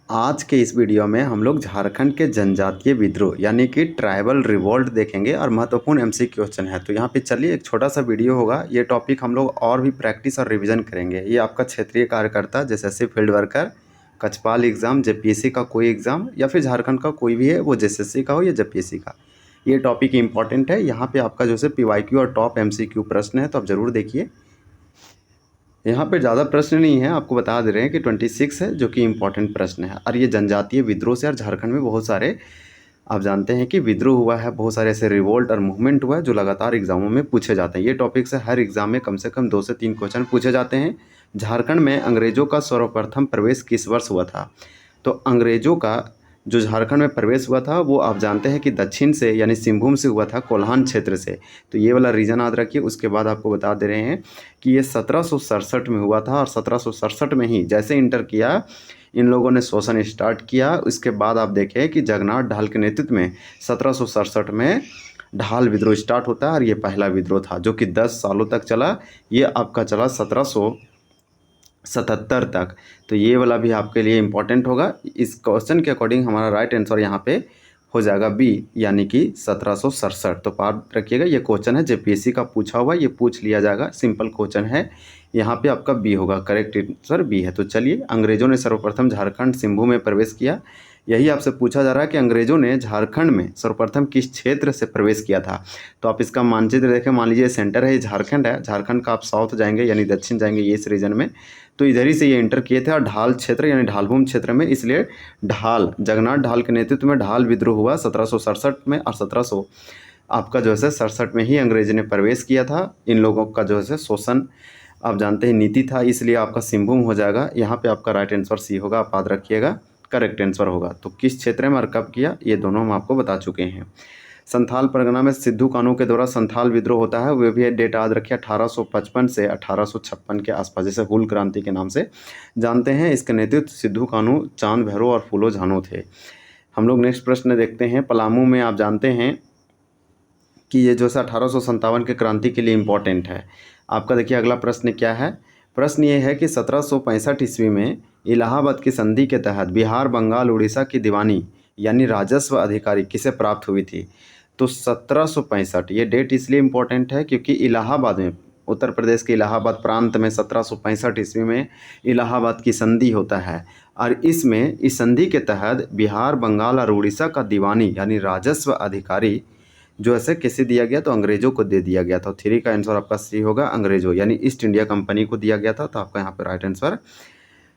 आज के इस वीडियो में हम लोग झारखंड के जनजातीय विद्रोह यानी कि ट्राइबल रिवोल्ट देखेंगे और महत्वपूर्ण एमसीक्यू क्वेश्चन है। तो यहाँ पे चलिए एक छोटा सा वीडियो होगा। ये टॉपिक हम लोग और भी प्रैक्टिस और रिवीजन करेंगे। ये आपका क्षेत्रीय कार्यकर्ता जैसे फील्ड वर्कर, कचपाल एग्ज़ाम, जेपीएससी का कोई एग्ज़ाम या फिर झारखंड का कोई भी है, वो जेएसएससी का हो या जेपीएससी का, ये टॉपिक इंपॉर्टेंट है। यहाँ पे आपका जो है पीवाईक्यू और टॉप एमसीक्यू प्रश्न है, तो आप ज़रूर देखिए। यहाँ पे ज़्यादा प्रश्न नहीं है, आपको बता दे रहे हैं कि 26 है जो कि इम्पोर्टेंट प्रश्न है। और ये जनजातीय विद्रोह से, और झारखंड में बहुत सारे आप जानते हैं कि विद्रोह हुआ है, बहुत सारे ऐसे रिवोल्ट और मूवमेंट हुआ है जो लगातार एग्जामों में पूछे जाते हैं। ये टॉपिक से हर एग्जाम में कम से कम 2 से 3 क्वेश्चन पूछे जाते हैं। झारखंड में अंग्रेजों का सर्वप्रथम प्रवेश किस वर्ष हुआ था? तो अंग्रेजों का जो झारखंड में प्रवेश हुआ था वो आप जानते हैं कि दक्षिण से यानी सिंहभूम से हुआ था, कोल्हान क्षेत्र से। तो ये वाला रीजन याद रखिए। उसके बाद आपको बता दे रहे हैं कि ये 1767 में हुआ था, और 1767 में ही जैसे इंटर किया इन लोगों ने शोषण स्टार्ट किया। उसके बाद आप देखें कि जगन्नाथ ढाल के नेतृत्व में 1767 में ढाल विद्रोह स्टार्ट होता है, और ये पहला विद्रोह था जो कि 10 सालों तक चला। ये आपका चला 1777 तक। तो ये वाला भी आपके लिए इम्पोर्टेंट होगा। इस क्वेश्चन के अकॉर्डिंग हमारा राइट आंसर यहाँ पे हो जाएगा बी, यानी कि 1767। तो याद रखिएगा, ये क्वेश्चन है जेपीएससी का पूछा हुआ, ये पूछ लिया जाएगा, सिंपल क्वेश्चन है। यहाँ पे आपका बी होगा, करेक्ट आंसर बी है। तो चलिए, अंग्रेजों ने सर्वप्रथम झारखंड सिंहभूम में प्रवेश किया। यही आपसे पूछा जा रहा है कि अंग्रेजों ने झारखंड में सर्वप्रथम किस क्षेत्र से प्रवेश किया था। तो आप इसका मानचित्र देखें, मान लीजिए सेंटर है, ये झारखंड है। झारखंड का आप साउथ जाएंगे यानी दक्षिण जाएंगे ये इस रीजन में, तो इधर ही से ये इंटर किए थे। और ढाल क्षेत्र यानी ढालभूम क्षेत्र में, इसलिए ढाल जगन्नाथ ढाल के नेतृत्व में ढाल विद्रोह हुआ 1767 में। और 1700 आपका जो है 67 में ही अंग्रेज ने प्रवेश किया था। इन लोगों का जो है शोषण आप जानते हैं नीति था, इसलिए आपका सिंहभूम हो जाएगा। यहाँ पे आपका राइट आंसर सी होगा, आप याद रखिएगा, करेक्ट आंसर होगा। तो किस क्षेत्र में और कब किया, ये दोनों हम आपको बता चुके हैं। संथाल परगना में सिद्धू कानू के द्वारा संथाल विद्रोह होता है, वे भी डेट याद रखिए 1855 से 1856 के आसपास, जैसे हूल क्रांति के नाम से जानते हैं। इसके नेतृत्व सिद्धू कानू, चांद भैरो और फूलो झानो थे। हम लोग नेक्स्ट प्रश्न देखते हैं। पलामू में आप जानते हैं कि ये जो है 1857 के क्रांति के लिए इम्पोर्टेंट है। आपका देखिए अगला प्रश्न क्या है। प्रश्न ये है कि 1765 ईस्वी में इलाहाबाद की संधि के तहत बिहार, बंगाल, उड़ीसा की दीवानी यानी राजस्व अधिकारी किसे प्राप्त हुई थी? तो 1765 ये डेट इसलिए इम्पोर्टेंट है क्योंकि इलाहाबाद में, उत्तर प्रदेश के इलाहाबाद प्रांत में 1765 ईस्वी में इलाहाबाद की संधि होता है। और इसमें इस संधि के तहत बिहार, बंगाल और उड़ीसा का दीवानी यानी राजस्व अधिकारी जो ऐसे किसे दिया गया? तो अंग्रेजों को दे दिया गया था। 3 का आंसर आपका सी होगा, अंग्रेजों यानी ईस्ट इंडिया कंपनी को दिया गया था। तो आपका यहाँ पे राइट आंसर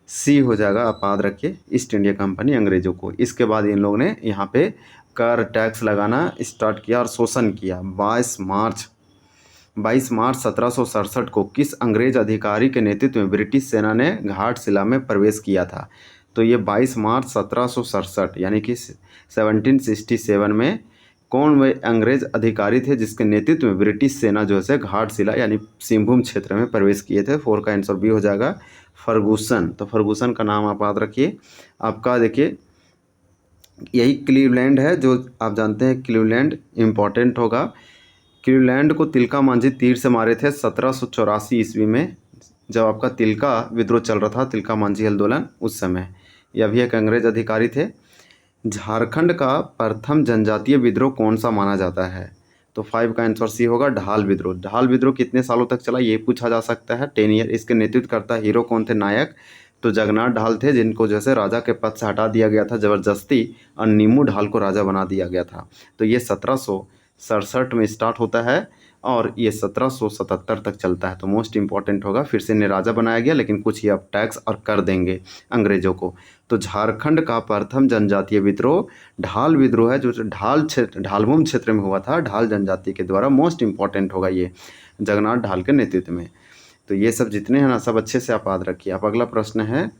सी हो जाएगा, आप याद रखिए, ईस्ट इंडिया कंपनी अंग्रेजों को। इसके बाद इन लोगों ने यहाँ पे कर टैक्स लगाना स्टार्ट किया और शोषण किया। 22 मार्च 1767 को किस अंग्रेज अधिकारी के नेतृत्व में ब्रिटिश सेना ने घाटशिला में प्रवेश किया था? तो ये 22 मार्च 1767 यानी कि 1767 में कौन वे अंग्रेज अधिकारी थे जिसके नेतृत्व में ब्रिटिश सेना जो है घाटशिला यानी सिंहभूम क्षेत्र में प्रवेश किए थे? 4 का आंसर बी हो जाएगा, फर्गूसन। तो फर्गूसन का नाम आप याद रखिए। आपका देखिए यही क्लीवलैंड है, जो आप जानते हैं क्लीवलैंड इम्पॉर्टेंट होगा। क्लीवलैंड को तिलका मांझी तीर से मारे थे 1784 ईस्वी में, जब आपका तिलका विद्रोह चल रहा था, तिलका मांझी आंदोलन, उस समय। यह भी एक अंग्रेज अधिकारी थे। झारखंड का प्रथम जनजातीय विद्रोह कौन सा माना जाता है? तो 5 का आंसर सी होगा, ढाल विद्रोह। ढाल विद्रोह कितने सालों तक चला ये पूछा जा सकता है। 10 ईयर। इसके नेतृत्व करता हीरो कौन थे, नायक? तो जगन्नाथ ढाल थे, जिनको जैसे राजा के पद से हटा दिया गया था ज़बरदस्ती, और नीमू ढाल को राजा बना दिया गया था। तो ये 1767 में स्टार्ट होता है और ये 1777 तक चलता है। तो मोस्ट इंपॉर्टेंट होगा, फिर से इन्हें राजा बनाया गया, लेकिन कुछ ये अब टैक्स और कर देंगे अंग्रेजों को। तो झारखंड का प्रथम जनजातीय विद्रोह ढाल विद्रोह है, जो ढालभूम क्षेत्र में हुआ था, ढाल जनजाति के द्वारा। मोस्ट इंपॉर्टेंट होगा ये, जगन्नाथ ढाल के नेतृत्व में। तो ये सब जितने हैं ना, सब अच्छे से आप याद रखिए। अब अगला प्रश्न है,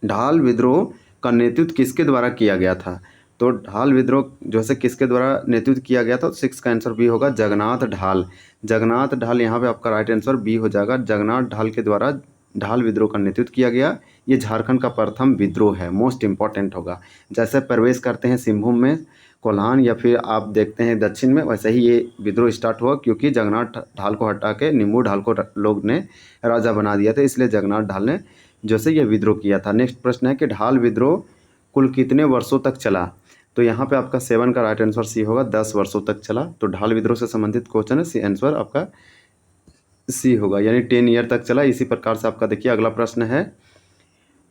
ढाल विद्रोह का नेतृत्व किसके द्वारा किया गया था? तो ढाल विद्रोह जो है किसके द्वारा नेतृत्व किया गया था? 6 का आंसर बी होगा, जगन्नाथ ढाल। जगन्नाथ ढाल, यहाँ पे आपका राइट आंसर बी हो जाएगा, जगन्नाथ ढाल के द्वारा ढाल विद्रोह का नेतृत्व किया गया। ये झारखंड का प्रथम विद्रोह है, मोस्ट इंपॉर्टेंट होगा। जैसे प्रवेश करते हैं सिंहभूम में कोल्हान, या फिर आप देखते हैं दक्षिण में, वैसे ही ये विद्रोह स्टार्ट हुआ, क्योंकि जगन्नाथ ढाल को हटा के नीमू ढाल को लोग ने राजा बना दिया था, इसलिए जगन्नाथ ढाल ने जैसे ये विद्रोह किया था। नेक्स्ट प्रश्न है कि ढाल विद्रोह कुल कितने वर्षों तक चला। तो यहाँ पे आपका 7 का राइट आंसर सी होगा, 10 वर्षों तक चला। तो ढाल विद्रोह से संबंधित क्वेश्चन है, सी आंसर आपका सी होगा, यानी 10 ईयर तक चला। इसी प्रकार से आपका देखिए अगला प्रश्न है,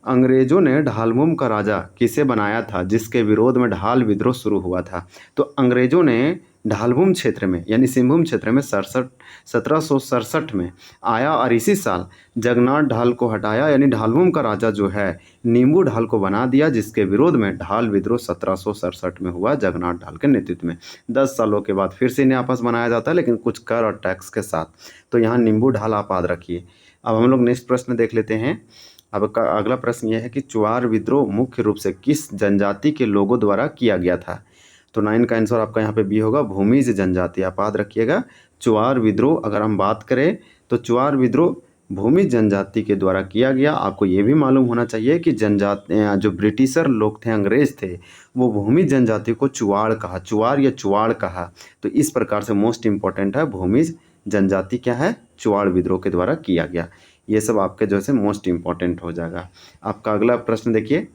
अंग्रेजों ने ढालमुम का राजा किसे बनाया था जिसके विरोध में ढाल विद्रोह शुरू हुआ था। तो अंग्रेजों ने ढालमुम क्षेत्र में यानी सिंहभूम क्षेत्र में 1767 में आया और इसी साल जगन्नाथ ढाल को हटाया, यानी ढालमुम का राजा जो है नींबू ढाल को बना दिया, जिसके विरोध में ढाल विद्रोह 1767 में हुआ जगन्नाथ ढाल के नेतृत्व में। 10 सालों के बाद फिर से इन्हें आपस बनाया जाता है, लेकिन कुछ कर और टैक्स के साथ। तो यहाँ नींबू ढाल आप याद रखिए। अब हम लोग नेक्स्ट प्रश्न देख लेते हैं। अब का अगला प्रश्न यह है कि चुआर विद्रोह मुख्य रूप से किस जनजाति के लोगों द्वारा किया गया था। तो 9 का आंसर आपका यहाँ पे बी होगा, भूमिज जनजाति। आप याद रखिएगा, चुआर विद्रोह अगर हम बात करें तो चुआर विद्रोह भूमिज जनजाति के द्वारा किया गया। आपको ये भी मालूम होना चाहिए कि जनजाति जो ब्रिटिशर लोग थे, अंग्रेज थे, वो भूमिज जनजाति को चुआड़ कहा, चुआर या चुआड़ कहा। तो इस प्रकार से मोस्ट इंपॉर्टेंट है, भूमिज जनजाति क्या है, चुआड़ विद्रोह के द्वारा किया गया। ये सब आपके जो है मोस्ट इम्पॉर्टेंट हो जाएगा। आपका अगला प्रश्न देखिए,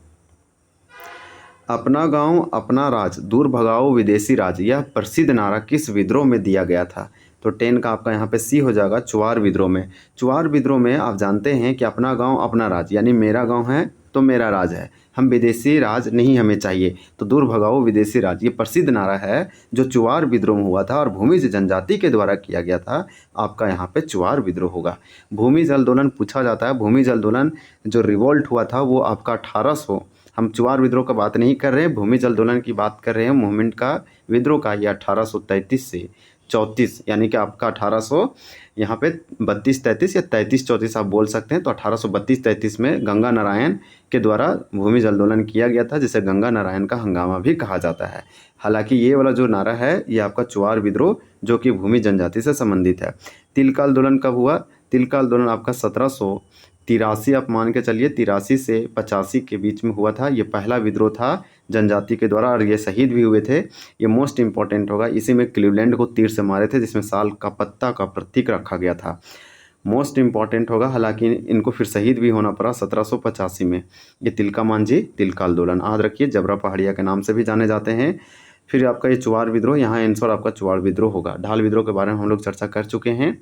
अपना गांव अपना राज दूर भगाओ विदेशी राज, यह प्रसिद्ध नारा किस विद्रोह में दिया गया था। तो 10 का आपका यहाँ पे सी हो जाएगा, चुआर विद्रोह में। चुआर विद्रोह में आप जानते हैं कि अपना गांव अपना राज, यानी मेरा गांव है तो मेरा राज है, हम विदेशी राज नहीं हमें चाहिए, तो दूर भगाओ विदेशी राज, ये प्रसिद्ध नारा है जो चुआर विद्रोह में हुआ था और भूमिज जनजाति के द्वारा किया गया था। आपका यहाँ पे चुआर विद्रोह होगा। भूमिज आंदोलन पूछा जाता है, भूमिज आंदोलन जो रिवोल्ट हुआ था वो आपका 1800, हम चुआर विद्रोह का बात नहीं कर रहे हैं, भूमिज आंदोलन की बात कर रहे हैं, मूवमेंट का विद्रोह का। यह 1833 से 34, यानी कि आपका 1800 यहाँ पे 32-33 या 33-34 आप बोल सकते हैं। तो 1832-33 में गंगा नारायण के द्वारा भूमिज आंदोलन किया गया था, जिसे गंगा नारायण का हंगामा भी कहा जाता है। हालांकि ये वाला जो नारा है ये आपका चुआर विद्रोह जो कि भूमि जनजाति से संबंधित है। तिल का आंदोलन कब हुआ। तिल का आंदोलन आपका 1783, आप मान के चलिए 83 से 85 के बीच में हुआ था। ये पहला विद्रोह था जनजाति के द्वारा और ये शहीद भी हुए थे। ये मोस्ट इंपॉर्टेंट होगा। इसी में क्लीवलैंड को तीर से मारे थे, जिसमें साल का पत्ता का प्रतीक रखा गया था। मोस्ट इंपॉर्टेंट होगा। हालांकि इनको फिर शहीद भी होना पड़ा 1785 में। ये तिलका मांझी तिलका आंदोलन याद रखिए, जबरा पहाड़िया के नाम से भी जाने जाते हैं। फिर आपका ये चुआर विद्रोह, यहाँ आंसर आपका चुआर विद्रोह होगा। ढाल विद्रोह के बारे में हम लोग चर्चा कर चुके हैं।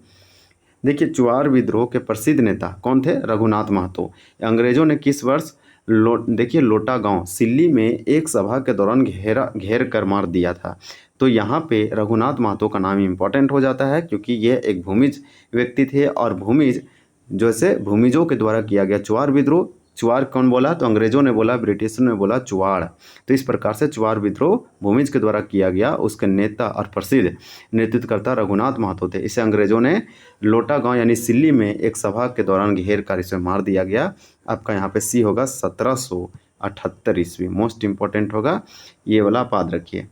देखिए चुआर विद्रोह के प्रसिद्ध नेता कौन थे, रघुनाथ महतो। अंग्रेजों ने किस वर्ष देखिए लोटा गांव सिल्ली में एक सभा के दौरान घेर कर मार दिया था। तो यहाँ पे रघुनाथ महतो का नाम इम्पोर्टेंट हो जाता है, क्योंकि ये एक भूमिज व्यक्ति थे और भूमिज जैसे भूमिजों के द्वारा किया गया चुआर विद्रोह। चुआर कौन बोला, तो अंग्रेजों ने बोला, ब्रिटिशर ने बोला चुआड़। तो इस प्रकार से चुआर विद्रोह भूमिज के द्वारा किया गया। उसके नेता और प्रसिद्ध नेतृत्वकर्ता रघुनाथ महतो थे। इसे अंग्रेजों ने लोटा गांव यानी सिल्ली में एक सभा के दौरान घेर कर इसे मार दिया गया। आपका यहाँ पे सी होगा 1778 ईस्वी। मोस्ट इंपॉर्टेंट होगा, ये वाला आप याद रखिए।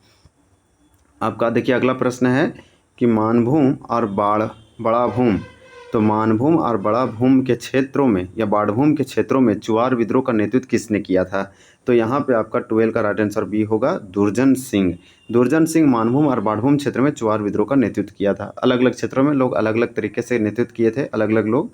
आपका देखिए अगला प्रश्न है कि मानभूम और बड़ा भूम। तो मानभूम और बड़ा भूम के क्षेत्रों में या बाढ़भूम के क्षेत्रों में चुआर विद्रोह का नेतृत्व किसने किया था। तो यहाँ पे आपका 12 का राइट आंसर बी होगा, दुर्जन सिंह। दुर्जन सिंह मानभूम और बाढ़भूम क्षेत्र में चुआर विद्रोह का नेतृत्व किया था। अलग अलग क्षेत्रों में लोग अलग अलग तरीके से नेतृत्व किए थे, अलग अलग लोग।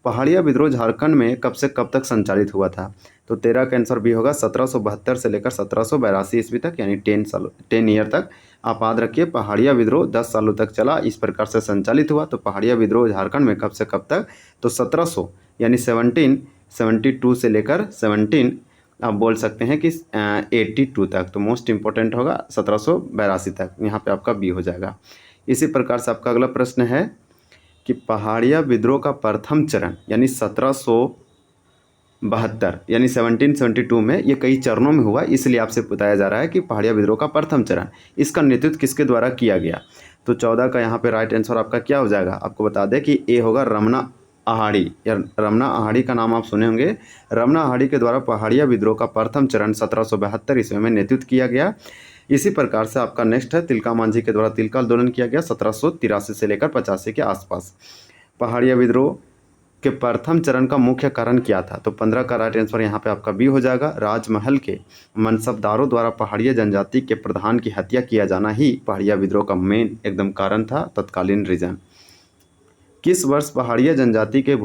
पहाड़िया विद्रोह झारखंड में कब से कब तक संचालित हुआ था। तो 13 का आंसर बी होगा, 1772 से लेकर 1782 ईस्वी तक, यानी 10 ईयर तक। आप याद रखिए पहाड़िया विद्रोह 10 सालों तक चला, इस प्रकार से संचालित हुआ। तो पहाड़िया विद्रोह झारखंड में कब से कब तक, तो 1700 यानी 1772 से लेकर 17 आप बोल सकते हैं कि 82 तक। तो मोस्ट इंपॉर्टेंट होगा 1782 तक, यहाँ पे आपका बी हो जाएगा। इसी प्रकार से आपका अगला प्रश्न है कि पहाड़िया विद्रोह का प्रथम चरण यानी 1772 यानी 1772 में ये कई चरणों में हुआ, इसलिए आपसे बताया जा रहा है कि पहाड़िया विद्रोह का प्रथम चरण, इसका नेतृत्व किसके द्वारा किया गया। तो 14 का यहाँ पे राइट आंसर आपका क्या हो जाएगा। आपको बता दें कि ए होगा रमना अहाड़ी, या रमना अहाड़ी का नाम आप सुने होंगे। रमना अहाड़ी के द्वारा पहाड़िया विद्रोह का प्रथम चरण 1772 ईस्वी में नेतृत्व किया गया। इसी प्रकार से आपका नेक्स्ट है तिलका मांझी के द्वारा तिलका आंदोलन किया गया 1783 से लेकर 85 के आसपास। पहाड़िया विद्रोह के प्रथम चरण का मुख्य कारण क्या था। तो 15 का राइट आंसर यहाँ पे आपका बी हो जाएगा, राजमहल के मनसबदारों द्वारा पहाड़िया जनजाति के प्रधान की हत्या किया जाना ही पहाड़िया विद्रोह का मेन एकदम कारण था, तत्कालीन रीजन। किस वर्ष पहाड़िया जनजाति के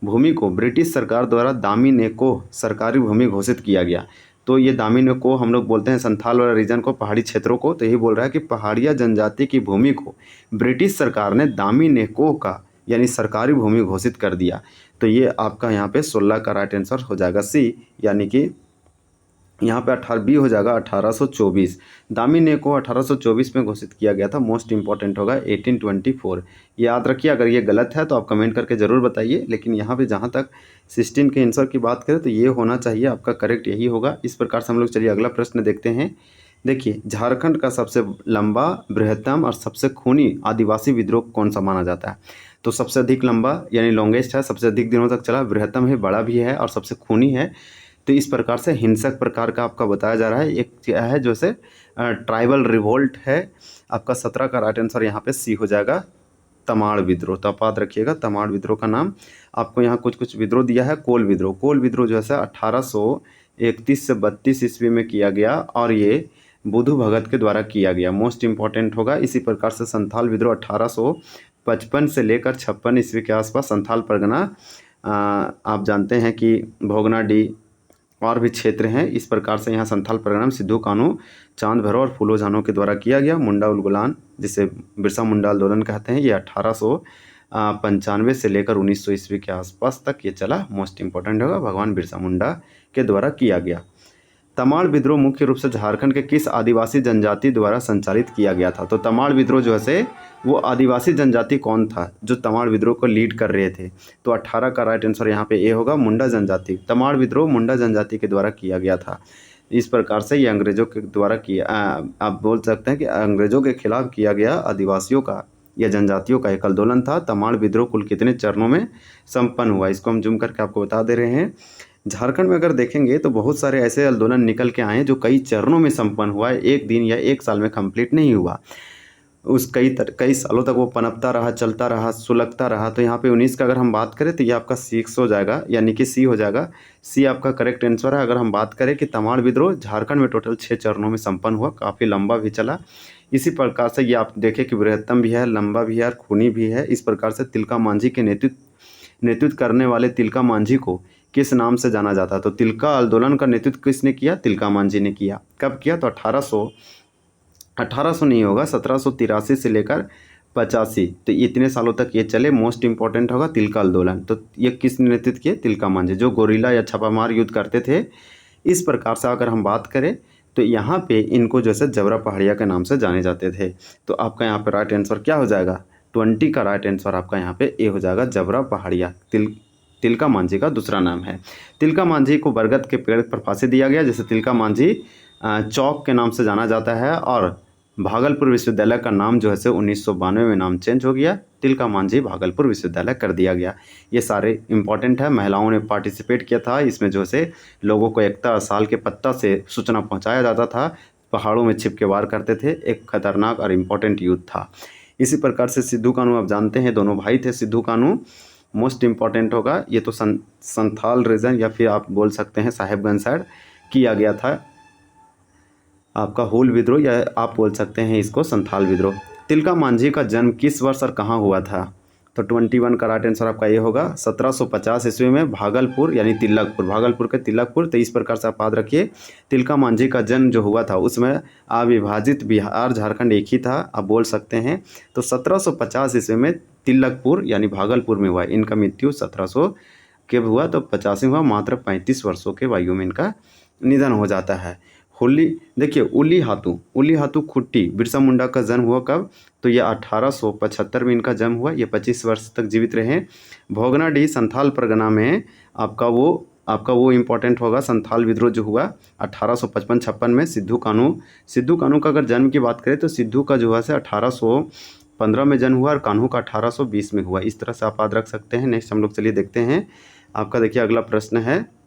भूमि को ब्रिटिश सरकार द्वारा दामिनेको सरकारी भूमि घोषित किया गया। तो ये दामिनेको हम लोग बोलते हैं संथाल वाला रीजन को, पहाड़ी क्षेत्रों को। तो यही बोल रहा है कि पहाड़िया जनजाति की भूमि को ब्रिटिश सरकार ने दामिनेको का यानी सरकारी भूमि घोषित कर दिया। तो ये आपका यहाँ पे 16 का राइट आंसर हो जाएगा सी, यानी कि यहाँ पे 18 बी हो जाएगा 1824। दामिनेको 1824 में घोषित किया गया था। मोस्ट इंपॉर्टेंट होगा 1824। याद रखिए, अगर ये गलत है तो आप कमेंट करके ज़रूर बताइए। लेकिन यहाँ पे जहाँ तक 16 के आंसर की बात करें तो ये होना चाहिए आपका करेक्ट, यही होगा। इस प्रकार से हम लोग चलिए अगला प्रश्न देखते हैं। देखिए, झारखंड का सबसे लंबा, बृहत्तम और सबसे खूनी आदिवासी विद्रोह कौन सा माना जाता है? तो सबसे अधिक लंबा यानी लॉन्गेस्ट है, सबसे अधिक दिनों तक चला, बृहत्तम है, बड़ा भी है और सबसे खूनी है। तो इस प्रकार से हिंसक प्रकार का आपका बताया जा रहा है। एक क्या है जैसे ट्राइबल रिवोल्ट है। आपका 17 का राइट आंसर यहाँ पे सी हो जाएगा, तमाड़ विद्रोह। तो आप याद रखिएगा तमाड़ विद्रोह का नाम। आपको यहाँ कुछ विद्रोह दिया है। कोल विद्रोह, कोल विद्रोह जो है 1831 से 32 ईस्वी में किया गया और ये बुधु भगत के द्वारा किया गया। मोस्ट इंपॉर्टेंट होगा। इसी प्रकार से संथाल विद्रोह 1855 से लेकर 56 ईस्वी के आसपास संथाल परगना, आप जानते हैं कि भोगनाडी और भी क्षेत्र हैं। इस प्रकार से यहाँ संथाल परगना में सिद्धू कानू, चांद भैरव और फूलो झानो के द्वारा किया गया। मुंडा उलगुलान, जिसे बिरसा मुंडा आंदोलन कहते हैं, ये 1895 से लेकर 1900 ईस्वी के आसपास तक ये चला। मोस्ट इंपॉर्टेंट होगा, भगवान बिरसा मुंडा के द्वारा किया गया। तमाड़ विद्रोह मुख्य रूप से झारखंड के किस आदिवासी जनजाति द्वारा संचालित किया गया था? तो तमाड़ विद्रोह जो है वो आदिवासी जनजाति कौन था जो तमाड़ विद्रोह को लीड कर रहे थे? तो 18 का राइट आंसर यहाँ पे ए होगा, मुंडा जनजाति। तमाड़ विद्रोह मुंडा जनजाति के द्वारा किया गया था। इस प्रकार से ये अंग्रेजों के द्वारा किया, आप बोल सकते हैं कि अंग्रेजों के खिलाफ किया गया आदिवासियों का या जनजातियों का एक आंदोलन था। तमाड़ विद्रोह कुल कितने चरणों में संपन्न हुआ, इसको हम जूम करके आपको बता दे रहे हैं। झारखंड में अगर देखेंगे तो बहुत सारे ऐसे आंदोलन निकल के आए हैं जो कई चरणों में संपन्न हुआ है, एक दिन या एक साल में कंप्लीट नहीं हुआ। उस कई सालों तक वो पनपता रहा, चलता रहा, सुलगता रहा। तो यहाँ पे 19 का अगर हम बात करें तो ये आपका 6 हो जाएगा, यानी कि सी हो जाएगा। सी आपका करेक्ट आंसर है। अगर हम बात करें कि तमाड़ विद्रोह झारखंड में टोटल 6 चरणों में संपन्न हुआ, काफ़ी लंबा भी चला। इसी प्रकार से ये आप देखें कि बृहत्तम भी है, लंबा भी है और खूनी भी है। इस प्रकार से तिलका मांझी के नेतृत्व करने वाले तिलका मांझी को किस नाम से जाना जाता है? तो तिलका आंदोलन का नेतृत्व किसने किया? तिलका मांझी ने किया। कब किया? तो 1800 नहीं होगा, 1783 से लेकर 85। तो इतने सालों तक ये चले। मोस्ट इंपॉर्टेंट होगा तिलका आंदोलन। तो ये किसने नेतृत्व किया? तिलका मांझी, जो गोरिल्ला या छापामार युद्ध करते थे। इस प्रकार से अगर हम बात करें तो यहाँ पे इनको जैसे जबरा पहाड़िया के नाम से जाने जाते थे। तो आपका यहाँ पे राइट आंसर क्या हो जाएगा? 20 का राइट आंसर आपका यहाँ पे ए हो जाएगा, जबरा पहाड़िया। तिलका मांझी का दूसरा नाम है। तिलका मांझी को बरगद के पेड़ पर फांसी दिया गया, जैसे तिलका मांझी चौक के नाम से जाना जाता है। और भागलपुर विश्वविद्यालय का नाम जो है 1992 में नाम चेंज हो गया, तिलका मांझी भागलपुर विश्वविद्यालय कर दिया गया। ये सारे इंपॉर्टेंट है। महिलाओं ने पार्टिसिपेट किया था इसमें, जो है लोगों को एकता साल के पत्ता से सूचना पहुंचाया जाता था। पहाड़ों में छिप के वार करते थे। एक खतरनाक और इम्पोर्टेंट युद्ध था। इसी प्रकार से सिद्धू कानू आप जानते हैं, दोनों भाई थे सिद्धू कानू। मोस्ट इंपॉर्टेंट होगा ये तो संथाल रीजन या फिर आप बोल सकते हैं साहेबगंज साइड किया गया था आपका हूल विद्रोह, या आप बोल सकते हैं इसको संथाल विद्रोह। तिलका मांझी का जन्म किस वर्ष और कहाँ हुआ था? तो 21 का राइट आंसर आपका ये होगा, 1750 ईस्वी में भागलपुर यानी तिलकपुर, भागलपुर के तिलकपुर। तो इस प्रकार से आप याद रखिए तिलका मांझी का जन्म जो हुआ था उसमें अविभाजित बिहार झारखंड एक ही था, आप बोल सकते हैं। तो 1750 ईस्वी में तिलकपुर यानी भागलपुर में हुआ। इनका मृत्यु 1700 कब हुआ? तो 85 हुआ। मात्र 35 वर्षों के वायु में इनका निधन हो जाता है। होली देखिए, उली हाथू खुट्टी बिरसा मुंडा का जन्म हुआ कब? तो ये 1875 में इनका जन्म हुआ। ये 25 वर्ष तक जीवित रहे। भोगनाडीह संथाल परगना में आपका वो इम्पोर्टेंट होगा। संथाल विद्रोह जो हुआ 1855-56 में सिद्धू कानू का अगर जन्म की बात करें तो सिद्धू का जो है 1815 में जन्म हुआ और कान्हू का 1820 में हुआ। इस तरह से आप याद रख सकते हैं। नेक्स्ट हम लोग चलिए देखते हैं। आपका देखिए अगला प्रश्न है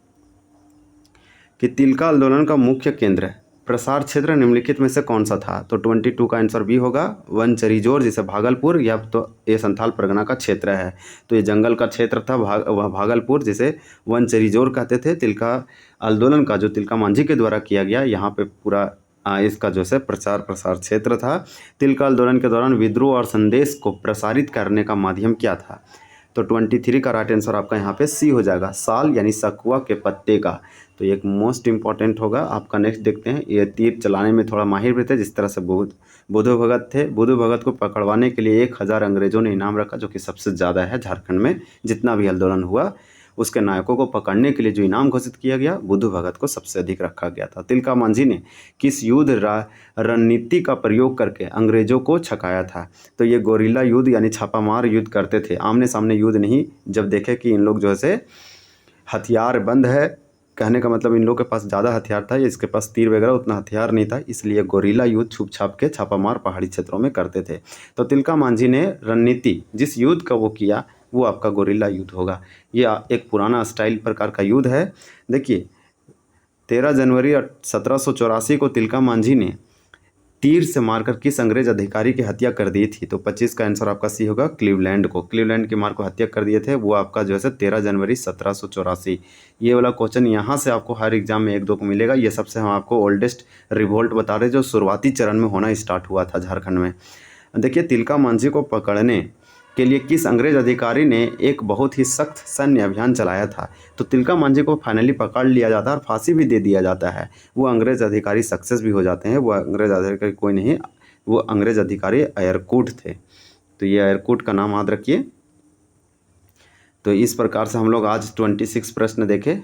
कि तिलका आंदोलन का मुख्य केंद्र प्रसार क्षेत्र निम्नलिखित में से कौन सा था? तो 22 का आंसर बी होगा, वनचरीजोर, जिसे भागलपुर, या तो ये संथाल परगना का क्षेत्र है। तो ये जंगल का क्षेत्र था भागलपुर, जिसे वनचरीजोर कहते थे। तिलका आंदोलन का जो तिलका मांझी के द्वारा किया गया, यहाँ पे पूरा इसका जो है प्रसार क्षेत्र था। तिलका आंदोलन के दौरान विद्रोह और संदेश को प्रसारित करने का माध्यम क्या था? तो 23 का राइट आंसर आपका यहाँ पे सी हो जाएगा, साल यानी सखुआ के पत्ते का। तो ये एक मोस्ट इंपॉर्टेंट होगा आपका। नेक्स्ट देखते हैं, ये तीर चलाने में थोड़ा माहिर भी थे, जिस तरह से बुद्धू भगत थे। बुद्धू भगत को पकड़वाने के लिए 1000 अंग्रेजों ने इनाम रखा, जो कि सबसे ज़्यादा है झारखंड में। जितना भी आंदोलन हुआ उसके नायकों को पकड़ने के लिए जो इनाम घोषित किया गया, बुद्धू भगत को सबसे अधिक रखा गया था। तिलका मांझी ने किस युद्ध रणनीति का प्रयोग करके अंग्रेजों को छकाया था? तो ये गोरिल्ला युद्ध यानी छापामार युद्ध करते थे, आमने सामने युद्ध नहीं। जब देखे कि इन लोग जो है हथियार बंद है, कहने का मतलब इन लोग के पास ज़्यादा हथियार था, इसके पास तीर वगैरह उतना हथियार नहीं था, इसलिए गोरिल्ला युद्ध छुप छाप के छापामार पहाड़ी क्षेत्रों में करते थे। तो तिलका मांझी ने रणनीति जिस युद्ध का वो किया वो आपका गोरिल्ला युद्ध होगा। ये एक पुराना स्टाइल प्रकार का युद्ध है। देखिए 13 जनवरी 1784 को तिलका मांझी ने तीर से मारकर किस अंग्रेज अधिकारी की हत्या कर दी थी? तो 25 का आंसर आपका सी होगा, क्लीवलैंड को। क्लीवलैंड के मार को हत्या कर दिए थे, वो आपका जो है 13 जनवरी 1784। ये वाला क्वेश्चन यहाँ से आपको हर एग्जाम में 1-2 को मिलेगा। ये सबसे हम आपको ओल्डेस्ट रिवोल्ट बता रहे जो शुरुआती चरण में होना स्टार्ट हुआ था झारखंड में। देखिए तिलका मांझी को पकड़ने के लिए किस अंग्रेज अधिकारी ने एक बहुत ही सख्त सैन्य अभियान चलाया था? तो तिलका मांझी को फाइनली पकड़ लिया जाता है और फांसी भी दे दिया जाता है। वो अंग्रेज अधिकारी सक्सेस भी हो जाते हैं। वो अंग्रेज अधिकारी कोई नहीं, वो अंग्रेज अधिकारी एयरकूट थे। तो ये एयरकूट का नाम याद रखिए। तो इस प्रकार से हम लोग आज 26 प्रश्न देखे।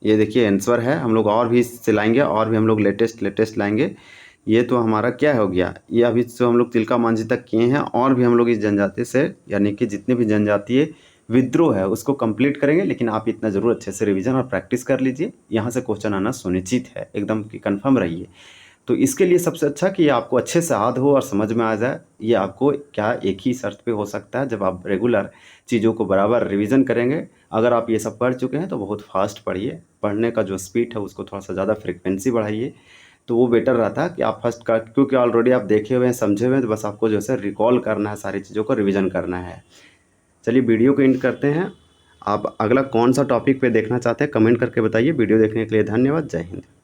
ये देखिए आंसर है, हम लोग और भी इससे लाएंगे, और भी हम लोग लेटेस्ट लाएंगे। ये तो हमारा क्या हो गया, ये अभी जो हम लोग तिलका मांझी तक किए हैं, और भी हम लोग इस जनजाति से यानी कि जितने भी जनजातीय विद्रोह है उसको कंप्लीट करेंगे। लेकिन आप इतना ज़रूर अच्छे से रिवीजन और प्रैक्टिस कर लीजिए, यहाँ से क्वेश्चन आना सुनिश्चित है, एकदम कि कन्फर्म रहिए। तो इसके लिए सबसे अच्छा कि आपको अच्छे से याद हो और समझ में आ जाए। ये आपको क्या एक ही शर्त पे हो सकता है, जब आप रेगुलर चीज़ों को बराबर रिवीजन करेंगे। अगर आप ये सब पढ़ चुके हैं तो बहुत फास्ट पढ़िए, पढ़ने का जो स्पीड है उसको थोड़ा सा ज़्यादा फ्रिक्वेंसी बढ़ाइए, तो वो बेटर रहता है कि आप फर्स्ट का, क्योंकि ऑलरेडी आप देखे हुए हैं, समझे हुए हैं, तो बस आपको जो है रिकॉल करना है, सारी चीज़ों को रिवीजन करना है। चलिए वीडियो को एंड करते हैं। आप अगला कौन सा टॉपिक पे देखना चाहते हैं कमेंट करके बताइए। वीडियो देखने के लिए धन्यवाद। जय हिंद।